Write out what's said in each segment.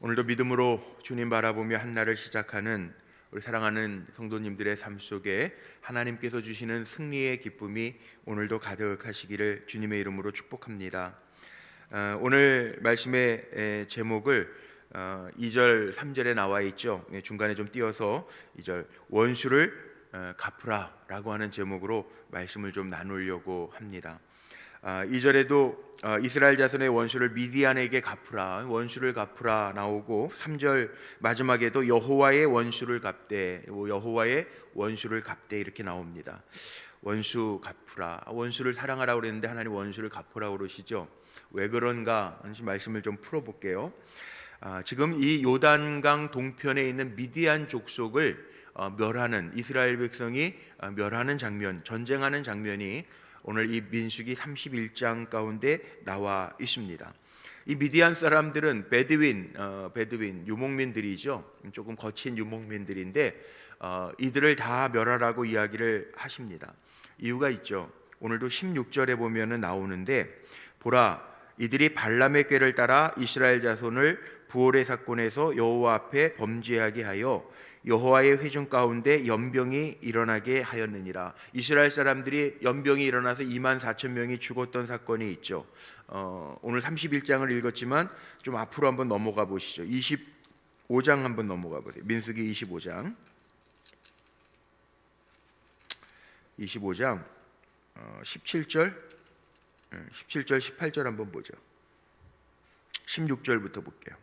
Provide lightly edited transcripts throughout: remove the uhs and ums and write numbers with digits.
오늘도 믿음으로 주님 바라보며 한 날을 시작하는 우리 사랑하는 성도님들의 삶 속에 하나님께서 주시는 승리의 기쁨이 오늘도 가득하시기를 주님의 이름으로 축복합니다. 오늘 말씀의 제목을 2절 3절에 나와 있죠. 중간에 좀 띄어서 2절 원수를 갚으라라고 하는 제목으로 말씀을 좀 나누려고 합니다. 2절에도 이스라엘 자손의 원수를 미디안에게 갚으라, 원수를 갚으라 나오고 3절 마지막에도 여호와의 원수를 갚되, 여호와의 원수를 갚되 이렇게 나옵니다. 원수 갚으라, 원수를 사랑하라고 그랬는데 하나님 원수를 갚으라고 그러시죠. 왜 그런가 하는 말씀을 좀 풀어볼게요. 지금 이 요단강 동편에 있는 미디안 족속을 멸하는, 이스라엘 백성이 멸하는 장면, 전쟁하는 장면이 오늘 이 민수기 31장 가운데 나와 있습니다. 이 미디안 사람들은 베드윈 유목민들이죠. 조금 거친 유목민들인데 이들을 다 멸하라고 이야기를 하십니다. 이유가 있죠. 오늘도 16절에 보면은 나오는데, 보라, 이들이 발람의 꾀를 따라 이스라엘 자손을 부올의 사건에서 여호와 앞에 범죄하게 하여 여호와의 회중 가운데 연병이 일어나게 하였느니라. 이스라엘 사람들이 연병이 일어나서 24,000명이 죽었던 사건이 있죠. 오늘 31장을 읽었지만 좀 앞으로 한번 넘어가 보시죠. 25장 한번 넘어가 보세요. 민수기 25장 17절 18절 한번 보죠. 16절부터 볼게요.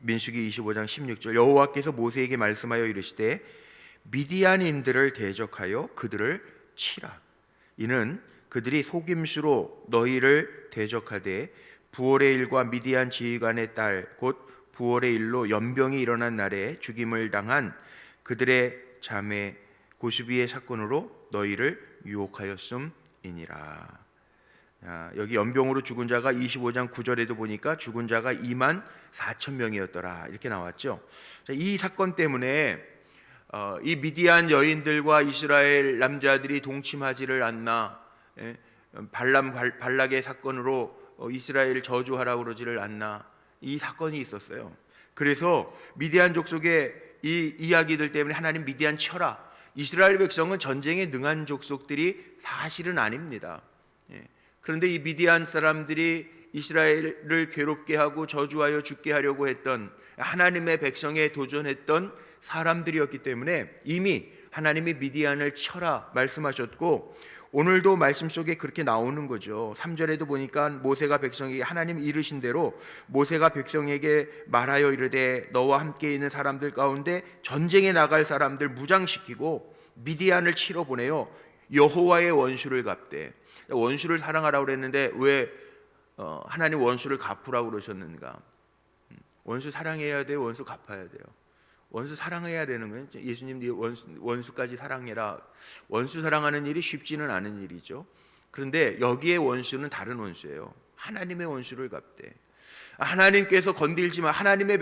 민수기 25장 16절, 여호와께서 모세에게 말씀하여 이르시되 미디안인들을 대적하여 그들을 치라. 이는 그들이 속임수로 너희를 대적하되 부올의 일과 미디안 지휘관의 딸 곧 부올의 일로 연병이 일어난 날에 죽임을 당한 그들의 자매 고수비의 사건으로 너희를 유혹하였음이니라. 여기 연병으로 죽은 자가 25장 9절에도 보니까 죽은 자가 24,000명이었더라 이렇게 나왔죠. 이 사건 때문에 이 미디안 여인들과 이스라엘 남자들이 동침하지를 않나, 발락의 사건으로 이스라엘을 저주하라고 그러지를 않나, 이 사건이 있었어요. 그래서 미디안 족속의 이 이야기들 때문에 하나님 미디안 쳐라, 이스라엘 백성은 전쟁에 능한 족속들이 사실은 아닙니다. 그런데 이 미디안 사람들이 이스라엘을 괴롭게 하고 저주하여 죽게 하려고 했던, 하나님의 백성에 도전했던 사람들이었기 때문에 이미 하나님이 미디안을 쳐라 말씀하셨고, 오늘도 말씀 속에 그렇게 나오는 거죠. 3절에도 보니까 모세가 백성에게, 하나님 이르신 대로 모세가 백성에게 말하여 이르되 너와 함께 있는 사람들 가운데 전쟁에 나갈 사람들 무장시키고 미디안을 치러 보내요. 여호와의 원수를 갚되. 원수를 사랑하라고 그랬는데 왜 하나님 원수를 갚으라고 그러셨는가? 원수 사랑해야 돼요? 원수 갚아야 돼요? 원수 사랑해야 되는 거예요. 예수님 원수까지 사랑해라. 원수 사랑하는 일이 쉽지는 않은 일이죠. 그런데 여기에 원수는 다른 원수예요. 하나님의 원수를 갚되. 하나님께서 건들지 마. 하나님의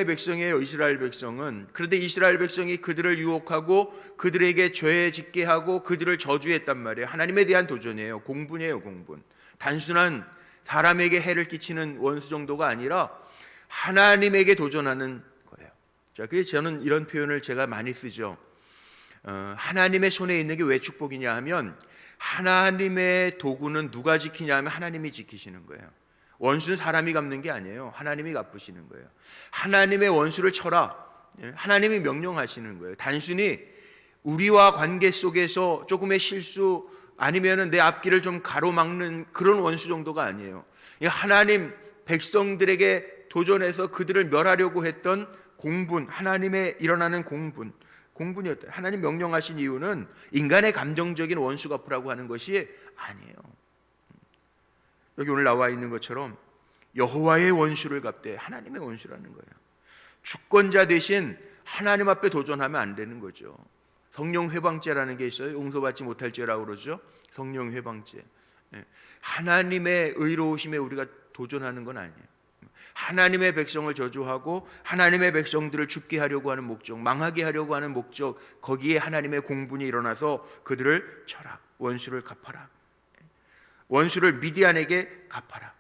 백성이에요. 이스라엘 백성은. 그런데 이스라엘 백성이 그들을 유혹하고 그들에게 죄 짓게 하고 그들을 저주했단 말이에요. 하나님에 대한 도전이에요. 공분이에요. 공분. 단순한 사람에게 해를 끼치는 원수 정도가 아니라 하나님에게 도전하는 거예요. 자, 그래서 저는 이런 표현을 제가 많이 쓰죠. 하나님의 손에 있는 게 왜 축복이냐 하면, 하나님의 도구는 누가 지키냐 하면 하나님이 지키시는 거예요. 원수는 사람이 갚는 게 아니에요. 하나님이 갚으시는 거예요. 하나님의 원수를 쳐라, 하나님이 명령하시는 거예요. 단순히 우리와 관계 속에서 조금의 실수 아니면은 내 앞길을 좀 가로막는 그런 원수 정도가 아니에요. 하나님 백성들에게 도전해서 그들을 멸하려고 했던 공분, 하나님의 일어나는 공분이었다. 하나님 명령하신 이유는 인간의 감정적인 원수 갚으라고 하는 것이 아니에요. 여기 오늘 나와 있는 것처럼 여호와의 원수를 갚되, 하나님의 원수라는 거예요. 주권자 대신 하나님 앞에 도전하면 안 되는 거죠. 성령 회방죄라는 게 있어요. 용서받지 못할 죄라고 그러죠. 성령 회방죄. 하나님의 의로우심에 우리가 도전하는 건 아니에요. 하나님의 백성을 저주하고 하나님의 백성들을 죽게 하려고 하는 목적, 망하게 하려고 하는 목적, 거기에 하나님의 공분이 일어나서 그들을 쳐라, 원수를 갚아라, 원수를 미디안에게 갚아라.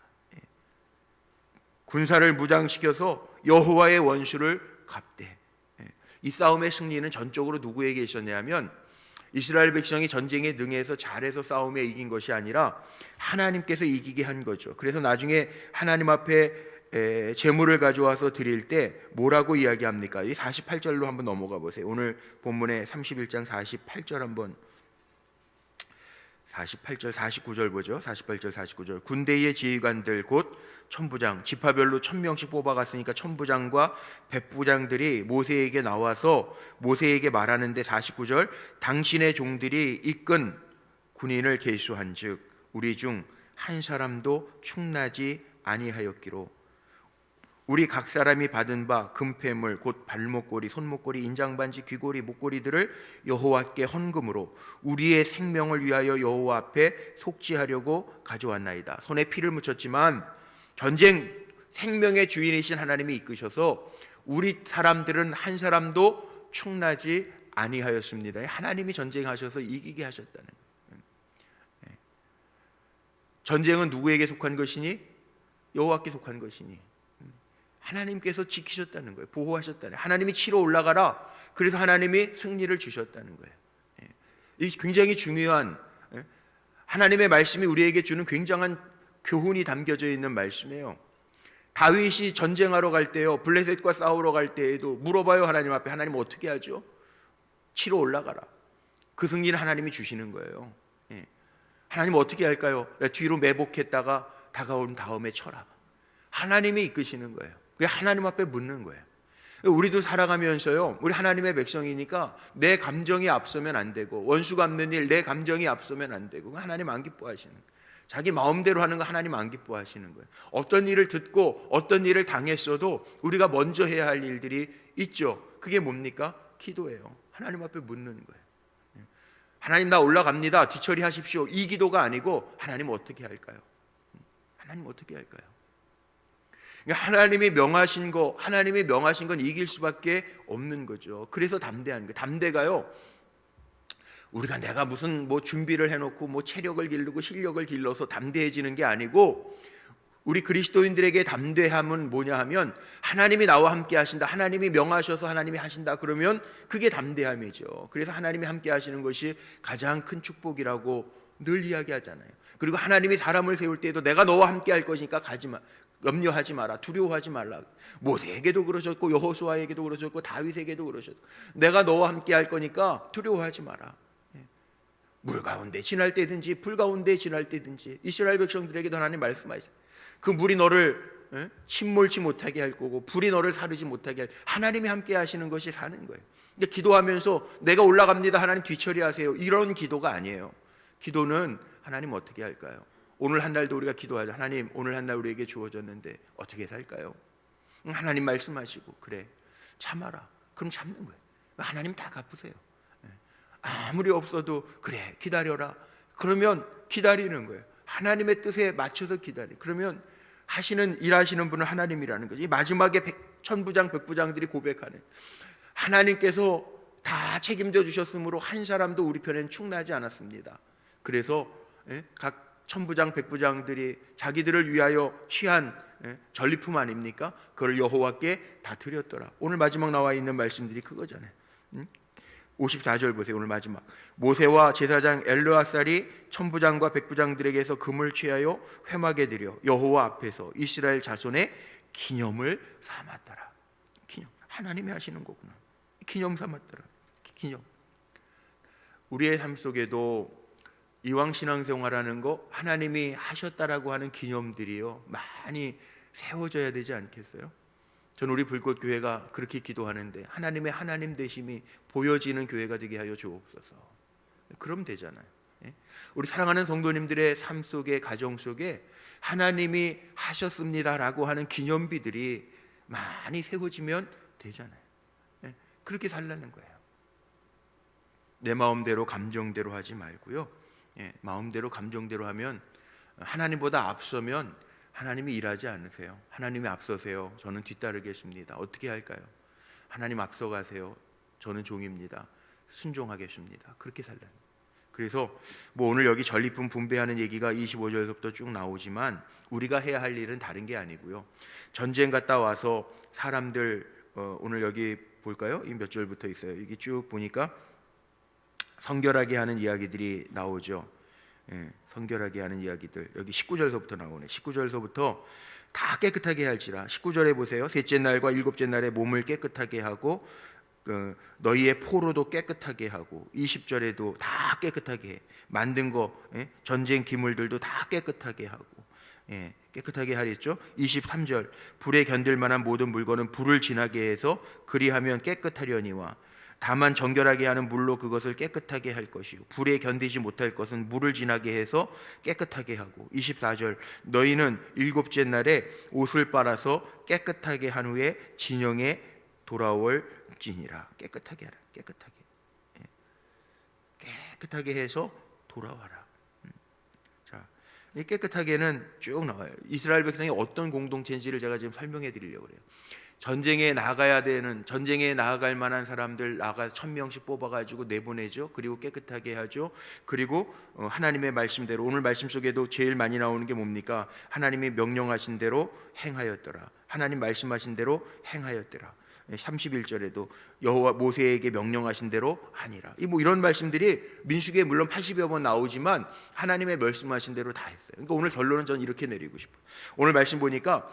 군사를 무장시켜서 여호와의 원수를 갚되. 이 싸움의 승리는 전적으로 누구에게 있었냐면 이스라엘 백성이 전쟁에 능해서 잘해서 싸움에 이긴 것이 아니라 하나님께서 이기게 한 거죠. 그래서 나중에 하나님 앞에 제물을 가져와서 드릴 때 뭐라고 이야기합니까? 이 48절로 한번 넘어가 보세요. 오늘 본문의 31장 48절 한번 48절 49절 보죠. 48절 49절. 군대의 지휘관들 곧 천부장, 지파별로 1000명씩 뽑아갔으니까 천부장과 백부장들이 모세에게 나와서 모세에게 말하는데 49절 당신의 종들이 이끈 군인을 계수한즉 우리 중 한 사람도 충나지 아니하였기로 우리 각 사람이 받은 바 금폐물 곧 발목걸이, 손목걸이, 인장반지, 귀걸이, 목걸이들을 여호와께 헌금으로 우리의 생명을 위하여 여호와 앞에 속죄하려고 가져왔나이다. 손에 피를 묻혔지만 전쟁 생명의 주인이신 하나님이 이끄셔서 우리 사람들은 한 사람도 충나지 아니하였습니다. 하나님이 전쟁하셔서 이기게 하셨다는 거예요. 전쟁은 누구에게 속한 것이니? 여호와께 속한 것이니 하나님께서 지키셨다는 거예요. 보호하셨다는 거예요. 하나님이 치러 올라가라. 그래서 하나님이 승리를 주셨다는 거예요. 이 굉장히 중요한 하나님의 말씀이 우리에게 주는 굉장한 교훈이 담겨져 있는 말씀이에요. 다윗이 전쟁하러 갈 때요, 블레셋과 싸우러 갈 때에도 물어봐요. 하나님 앞에. 하나님 어떻게 하죠? 치러 올라가라. 그 승리는 하나님이 주시는 거예요. 하나님 어떻게 할까요? 뒤로 매복했다가 다가온 다음에 쳐라. 하나님이 이끄시는 거예요. 그게 하나님 앞에 묻는 거예요. 우리도 살아가면서요, 우리 하나님의 백성이니까 내 감정이 앞서면 안 되고, 원수 갚는 일 내 감정이 앞서면 안 되고, 하나님 안 기뻐하시는 거예요. 자기 마음대로 하는 거 하나님 안 기뻐하시는 거예요. 어떤 일을 듣고 어떤 일을 당했어도 우리가 먼저 해야 할 일들이 있죠. 그게 뭡니까? 기도예요. 하나님 앞에 묻는 거예요. 하나님 나 올라갑니다. 뒤처리하십시오. 이 기도가 아니고 하나님 어떻게 할까요? 하나님 어떻게 할까요? 하나님이 명하신 건 이길 수밖에 없는 거죠. 그래서 담대한 거예요. 담대가요, 우리가 내가 무슨 준비를 해놓고 체력을 기르고 실력을 길러서 담대해지는 게 아니고, 우리 그리스도인들에게 담대함은 뭐냐 하면 하나님이 나와 함께 하신다, 하나님이 명하셔서 하나님이 하신다, 그러면 그게 담대함이죠. 그래서 하나님이 함께 하시는 것이 가장 큰 축복이라고 늘 이야기하잖아요. 그리고 하나님이 사람을 세울 때에도 내가 너와 함께 할 것이니까 가지마, 염려하지 마라, 두려워하지 말라. 모세에게도 그러셨고 여호수아에게도 그러셨고 다윗에게도 그러셨고, 내가 너와 함께 할 거니까 두려워하지 마라. 물 가운데 지날 때든지 불 가운데 지날 때든지 이스라엘 백성들에게도 하나님 말씀하시죠. 그 물이 너를 침몰치 못하게 할 거고 불이 너를 사르지 못하게 할, 하나님이 함께 하시는 것이 사는 거예요. 근데 기도하면서 내가 올라갑니다, 하나님 뒤처리하세요, 이런 기도가 아니에요. 기도는 하나님 어떻게 할까요? 오늘 한 날도 우리가 기도하자. 하나님 오늘 한 날 우리에게 주어졌는데 어떻게 살까요? 하나님 말씀하시고 그래 참아라. 그럼 참는 거예요. 하나님 다 갚으세요. 아무리 없어도 그래 기다려라. 그러면 기다리는 거예요. 하나님의 뜻에 맞춰서 기다려. 그러면 일하시는 분은 하나님이라는 거죠. 마지막에 천부장 백부장들이 고백하는, 하나님께서 다 책임져 주셨으므로 한 사람도 우리 편엔 충나지 않았습니다. 그래서 각 천부장 백부장들이 자기들을 위하여 취한 전리품 아닙니까? 그걸 여호와께 다 드렸더라. 오늘 마지막 나와 있는 말씀들이 그거잖아요. 54절 보세요. 오늘 마지막. 모세와 제사장 엘르아살이 천부장과 백부장들에게서 금을 취하여 회막에 드려 여호와 앞에서 이스라엘 자손의 기념을 삼았더라. 기념. 하나님이 하시는 거구나. 기념 삼았더라. 기념. 우리의 삶 속에도 이왕 신앙생활하는 거 하나님이 하셨다라고 하는 기념들이요 많이 세워져야 되지 않겠어요? 저는 우리 불꽃교회가 그렇게 기도하는데 하나님의 하나님 되심이 보여지는 교회가 되게 하여 주옵소서. 그럼 되잖아요. 우리 사랑하는 성도님들의 삶 속에, 가정 속에 하나님이 하셨습니다라고 하는 기념비들이 많이 세워지면 되잖아요. 그렇게 살라는 거예요. 내 마음대로 감정대로 하지 말고요, 마음대로 감정대로 하면 하나님보다 앞서면 하나님이 일하지 않으세요. 하나님이 앞서세요. 저는 뒤따르겠습니다. 어떻게 할까요? 하나님 앞서가세요. 저는 종입니다. 순종하겠습니다. 그렇게 살라는. 그래서 뭐 오늘 여기 전리품 분배하는 얘기가 25절부터 쭉 나오지만 우리가 해야 할 일은 다른 게 아니고요. 전쟁 갔다 와서 사람들 오늘 여기 볼까요? 이 몇 절부터 있어요. 여기 쭉 보니까 성결하게 하는 이야기들이 나오죠. 성결하게 하는 이야기들 여기 19절서부터 나오네. 19절서부터 다 깨끗하게 할지라. 19절에 보세요. 셋째 날과 일곱째 날에 몸을 깨끗하게 하고 너희의 포로도 깨끗하게 하고 20절에도 다 깨끗하게 해. 만든 거 전쟁 기물들도 다 깨끗하게 하고 깨끗하게 하랬죠. 23절 불에 견딜 만한 모든 물건은 불을 지나게 해서 그리하면 깨끗하려니와 다만 정결하게 하는 물로 그것을 깨끗하게 할 것이요 불에 견디지 못할 것은 물을 지나게 해서 깨끗하게 하고 24절 너희는 일곱째 날에 옷을 빨아서 깨끗하게 한 후에 진영에 돌아올지니라. 깨끗하게 하라. 깨끗하게 해서 돌아와라. 자, 이 깨끗하게는 쭉 나와요. 이스라엘 백성이 어떤 공동체인지를 제가 지금 설명해 드리려고 그래요. 전쟁에 나아갈 만한 사람들 1000명씩 뽑아가지고 내보내죠. 그리고 깨끗하게 하죠. 그리고 하나님의 말씀대로 오늘 말씀 속에도 제일 많이 나오는 게 뭡니까? 하나님이 명령하신 대로 행하였더라. 하나님 말씀하신 대로 행하였더라. 31절에도 여호와 모세에게 명령하신 대로 하니라. 이런 말씀들이 민수기에 물론 80여 번 나오지만 하나님의 말씀하신 대로 다 했어요. 그러니까 오늘 결론은 저는 이렇게 내리고 싶어요. 오늘 말씀 보니까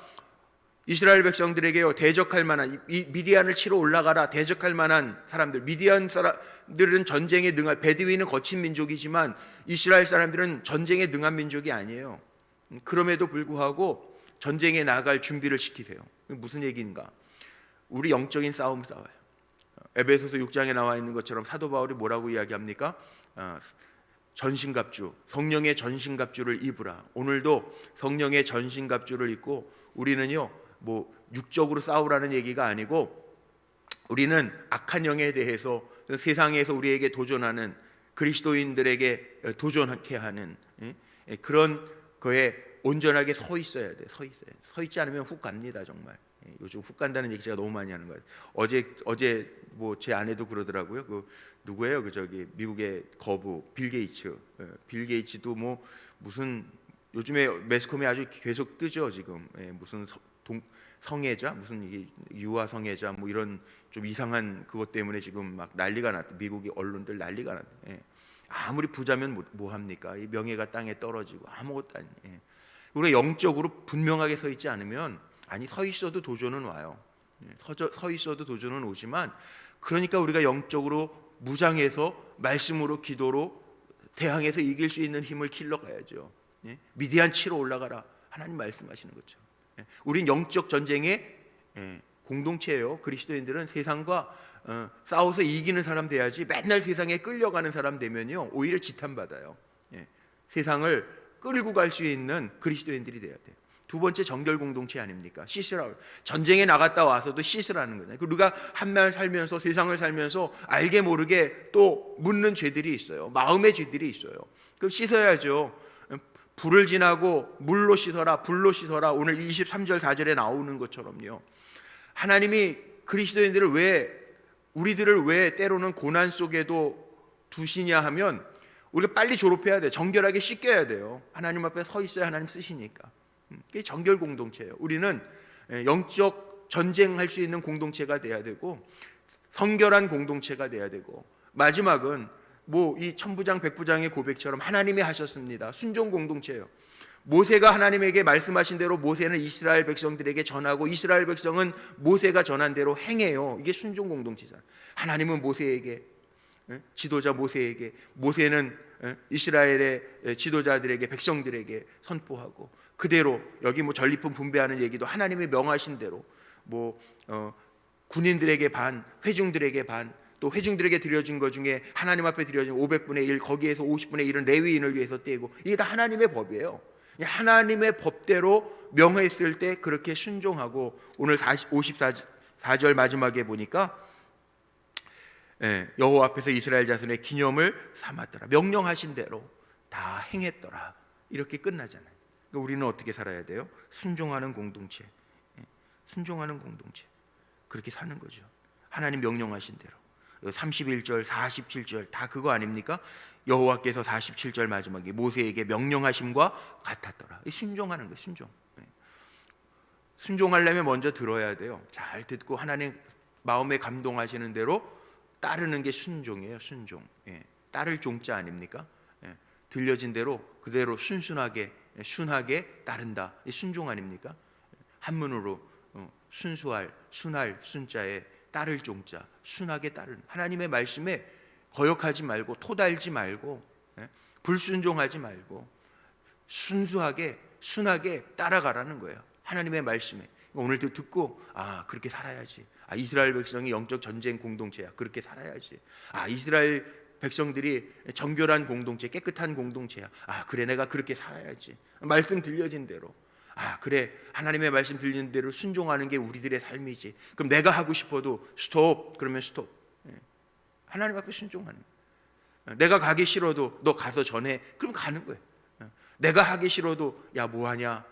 이스라엘 백성들에게요 대적할 만한 이 미디안을 치러 올라가라 대적할 만한 사람들 미디안 사람들은 전쟁에 능한 베드위는 거친 민족이지만 이스라엘 사람들은 전쟁에 능한 민족이 아니에요. 그럼에도 불구하고 전쟁에 나갈 준비를 시키세요. 무슨 얘기인가? 우리 영적인 싸움 싸워요. 에베소서 6장에 나와 있는 것처럼 사도 바울이 뭐라고 이야기합니까? 전신갑주 성령의 전신갑주를 입으라. 오늘도 성령의 전신갑주를 입고 우리는요 뭐 육적으로 싸우라는 얘기가 아니고 우리는 악한 영에 대해서 세상에서 우리에게 도전하는 그리스도인들에게 도전하게 하는 그런 거에 온전하게 서 있어야 돼. 서 있지 않으면 훅 갑니다. 정말 요즘 훅 간다는 얘기 제가 너무 많이 하는 거예요. 어제 뭐 제 아내도 그러더라고요. 그 누구예요? 그 저기 미국의 거부 빌 게이츠. 빌 게이츠도 뭐 무슨 요즘에 매스컴에 아주 계속 뜨죠 지금. 무슨 성애자 무슨 유아 성애자 뭐 이런 좀 이상한 그것 때문에 지금 막 난리가 났다. 미국의 언론들 난리가 났다. 아무리 부자면 뭐 합니까? 이 명예가 땅에 떨어지고 아무것도 아니. 우리가 영적으로 분명하게 서 있지 않으면 서 있어도 도전은 와요. 서 있어도 도전은 오지만 그러니까 우리가 영적으로 무장해서 말씀으로 기도로 대항해서 이길 수 있는 힘을 길러가야죠. 미디안 치러 올라가라. 하나님 말씀하시는 거죠. 우린 영적 전쟁의 공동체예요. 그리스도인들은 세상과 싸워서 이기는 사람 돼야지 맨날 세상에 끌려가는 사람 되면요 오히려 지탄받아요. 세상을 끌고 갈 수 있는 그리스도인들이 돼야 돼요. 두 번째 정결 공동체 아닙니까? 씻으라. 전쟁에 나갔다 와서도 씻으라는 거예요. 우리가 한날 살면서 세상을 살면서 알게 모르게 또 묻는 죄들이 있어요. 마음의 죄들이 있어요. 그럼 씻어야죠. 불을 지나고 물로 씻어라, 불로 씻어라. 오늘 23절 4절에 나오는 것처럼요. 하나님이 그리스도인들을 우리들을 왜 때로는 고난 속에도 두시냐 하면 우리가 빨리 졸업해야 돼. 정결하게 씻겨야 돼요. 하나님 앞에 서 있어야 하나님 쓰시니까. 그게 정결 공동체예요. 우리는 영적 전쟁할 수 있는 공동체가 돼야 되고 성결한 공동체가 돼야 되고 마지막은 뭐 이 천부장 백부장의 고백처럼 하나님이 하셨습니다. 순종 공동체예요. 모세가 하나님에게 말씀하신 대로 모세는 이스라엘 백성들에게 전하고 이스라엘 백성은 모세가 전한 대로 행해요. 이게 순종 공동체잖아요. 하나님은 모세에게 지도자 모세에게 모세는 이스라엘의 지도자들에게 백성들에게 선포하고 그대로 여기 뭐 전리품 분배하는 얘기도 하나님이 명하신 대로 뭐 군인들에게 반, 회중들에게 반, 또 회중들에게 드려진 것 중에 하나님 앞에 드려진 500분의 1 거기에서 50분의 1은 레위인을 위해서 떼고 이게 다 하나님의 법이에요. 하나님의 법대로 명했을 때 그렇게 순종하고 오늘 54절 마지막에 보니까 여호와 앞에서 이스라엘 자손의 기념을 삼았더라. 명령하신 대로 다 행했더라. 이렇게 끝나잖아요. 그러니까 우리는 어떻게 살아야 돼요? 순종하는 공동체. 순종하는 공동체. 그렇게 사는 거죠. 하나님 명령하신 대로. 31절, 47절 다 그거 아닙니까? 여호와께서 47절 마지막에 모세에게 명령하심과 같았더라. 순종하는 거예요. 순종. 순종하려면 먼저 들어야 돼요. 잘 듣고 하나님 마음에 감동하시는 대로 따르는 게 순종이에요. 순종. 따를 종자 아닙니까? 들려진 대로 그대로 순순하게 따른다. 이 순종 아닙니까? 한문으로 순수할, 순할 순자에 따를 종자, 순하게 따르는 하나님의 말씀에 거역하지 말고 토달지 말고 불순종하지 말고 순수하게 순하게 따라가라는 거예요. 하나님의 말씀에. 오늘도 듣고 그렇게 살아야지. 이스라엘 백성이 영적 전쟁 공동체야. 그렇게 살아야지. 이스라엘 백성들이 정결한 공동체, 깨끗한 공동체야. 그래 내가 그렇게 살아야지. 말씀 들려진 대로. 그래 하나님의 말씀 들리는 대로 순종하는 게 우리들의 삶이지. 그럼 내가 하고 싶어도 스톱. 그러면 스톱. 하나님 앞에 순종하는 거예요. 내가 가기 싫어도 너 가서 전해. 그럼 가는 거예요. 내가 하기 싫어도 야 뭐하냐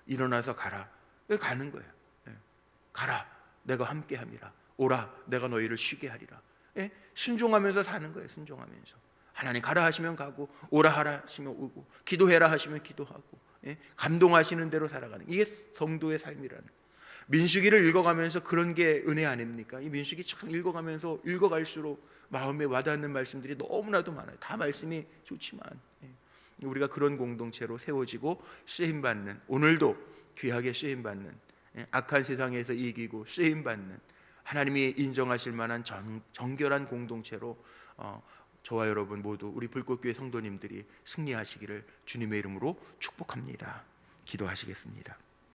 일어나서 가라. 가는 거예요. 가라 내가 함께 함이라. 오라 내가 너희를 쉬게 하리라. 순종하면서 사는 거예요. 순종하면서 하나님 가라 하시면 가고 오라 하라 하시면 오고 기도해라 하시면 기도하고 감동하시는 대로 살아가는 이게 성도의 삶이라는. 민수기를 읽어가면서 그런 게 은혜 아닙니까? 이 민수기 참 읽어가면서 읽어갈수록 마음에 와닿는 말씀들이 너무나도 많아요. 다 말씀이 좋지만 우리가 그런 공동체로 세워지고 쓰임받는, 오늘도 귀하게 쓰임받는, 악한 세상에서 이기고 쓰임받는 하나님이 인정하실 만한 정결한 공동체로 저와 여러분 모두 우리 불꽃교회 성도님들이 승리하시기를 주님의 이름으로 축복합니다. 기도하시겠습니다.